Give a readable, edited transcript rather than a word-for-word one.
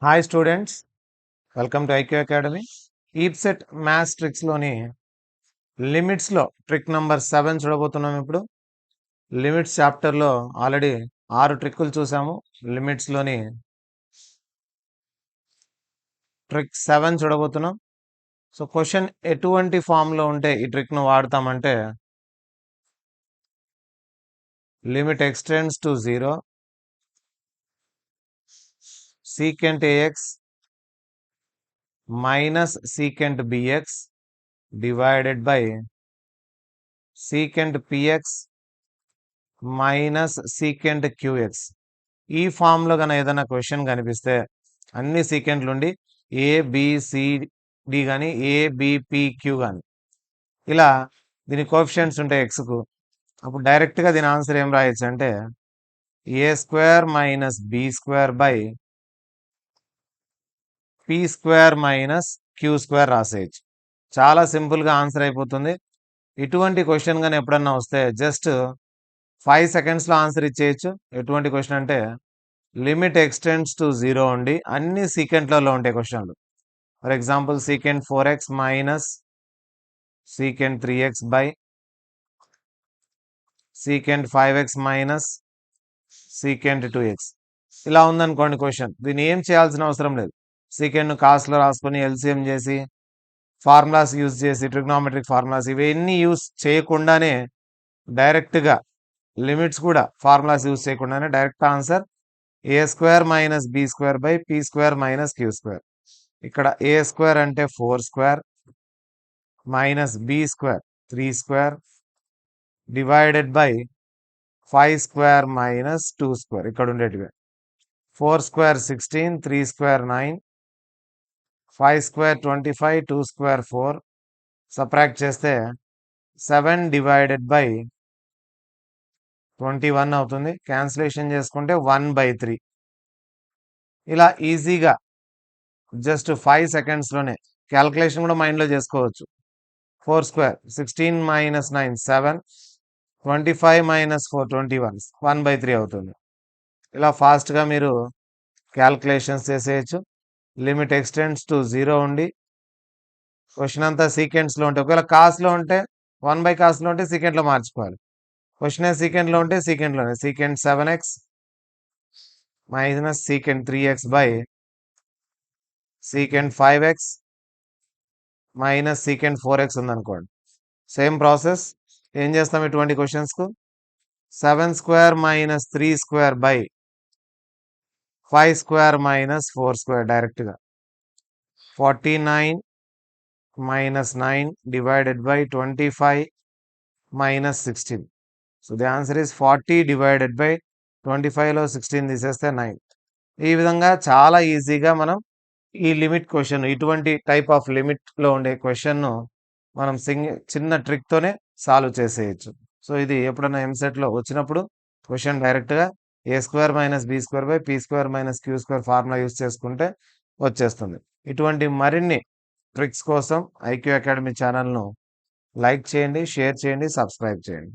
Hi students, welcome to IQ academy. EAPCET maths ట్రిక్స్లోని లిమిట్స్లో trick number 7 చూడబోతున్నాం. ఇప్పుడు లిమిట్స్ చాప్టర్లో ఆల్రెడీ 6 ట్రిక్కులు చూసాము. లిమిట్స్లోని ట్రిక్ 7 చూడబోతున్నాం. సో క్వశ్చన్ ఎటువంటి ఫామ్లో ఉంటే ఈ ట్రిక్ను వాడతామంటే limit extends to 0 secant ax minus secant bx divided by secant px minus secant qx. ఈ ఫామ్లో కనుక ఏదైనా క్వశ్చన్ కనిపిస్తే అన్ని సీకెంట్లు ఉండి ఏబిసిడి కానీ ఏబిపిక్యూ కానీ ఇలా దీని కోఎఫిషియంట్స్ ఉంటాయి ఎక్స్కు. అప్పుడు డైరెక్ట్గా దీని ఆన్సర్ ఏం రాయొచ్చు అంటే a square minus B square by P square minus queue square రాసేయచ్చు. చాలా సింపుల్గా ఆన్సర్ అయిపోతుంది. ఇటువంటి క్వశ్చన్ కానీ ఎప్పుడన్నా వస్తే జస్ట్ 5 సెకండ్స్లో ఆన్సర్ ఇచ్చేయచ్చు. ఎటువంటి క్వశ్చన్ అంటే లిమిట్ ఎక్స్టెండ్స్ టు 0 ఉండి అన్ని సీకెంట్లలో ఉంటాయి క్వశ్చన్లు. For example secant 4x minus secant 3x by secant 5x minus secant 2x ఇలా ఉందనుకోండి క్వశ్చన్. దీన్ని ఏం చేయాల్సిన అవసరం లేదు. సీకెంట్ను కాస్ట్లో రాసుకొని ఎల్సిఎం చేసి ఫార్ములాస్ యూజ్ చేసి ట్రిగ్నోమెట్రిక్ ఫార్ములాస్ ఇవన్నీ యూజ్ చేయకుండానే డైరెక్ట్గా లిమిట్స్ కూడా ఫార్ములాస్ యూజ్ చేయకుండానే direct answer A square minus B square by P square minus queue square. ఇక్కడ ఏ స్క్వేర్ అంటే 4 square minus B square 3 square divided by 5 square minus 2 square. ఇక్కడ ఉండేటివి 4 square 16, 3 square 9, 5 square 25, 2 square 4. Subtract చేస్తే 7 divided by 21 అవుతుంది. Cancellation చేసుకుంటే 1/3. ఇలా ఈజీగా just 5 సెకండ్స్లోనే calculation కూడా మైండ్లో చేసుకోవచ్చు. 4 స్క్వేర్ 16 మైనస్ 9 7, 25 మైనస్ 4 21, 1/3 అవుతుంది. ఇలా ఫాస్ట్గా మీరు క్యాల్కులేషన్స్ చేసేయచ్చు. లిమిట్ ఎక్స్టెండ్స్ టు 0 ఉండి క్వశ్చన్ అంతా సీకెంట్స్లో ఉంటే, ఒకవేళ కాస్ట్లో ఉంటే 1/కాస్ట్లో ఉంటే సీకెంట్లో మార్చుకోవాలి. క్వశ్చన్ సీకెంట్లో ఉంటే సీకెంట్లోనే secant 7x minus secant 3x by secant 5x minus secant 4x ఉందనుకోండి. సేమ్ ప్రాసెస్ ఏం చేస్తాం ఇటువంటి క్వశ్చన్స్కు 7 square minus 3 square by 5 square minus 4 square డైరెక్ట్గా 49 minus 9 divided by 25 minus 16. So the answer is 40 divided by 25లో 16 తీసేస్తే 9. ఈ విధంగా చాలా ఈజీగా మనం ఈ లిమిట్ క్వశ్చన్, ఇటువంటి టైప్ ఆఫ్ లిమిట్లో ఉండే క్వశ్చన్ను మనం చిన్న ట్రిక్తోనే సాల్వ్ చేసేయచ్చు. సో ఇది ఎప్పుడైనా ఎంసెట్లో వచ్చినప్పుడు క్వశ్చన్ డైరెక్ట్గా a square minus B square by P square minus queue square formula use చేసుకుంటే వచ్చేస్తుంది. ఇటువంటి మరిన్ని ట్రిక్స్ కోసం ఐక్యూ అకాడమీ ఛానల్ను లైక్ చేయండి, షేర్ చేయండి, సబ్స్క్రైబ్ చేయండి.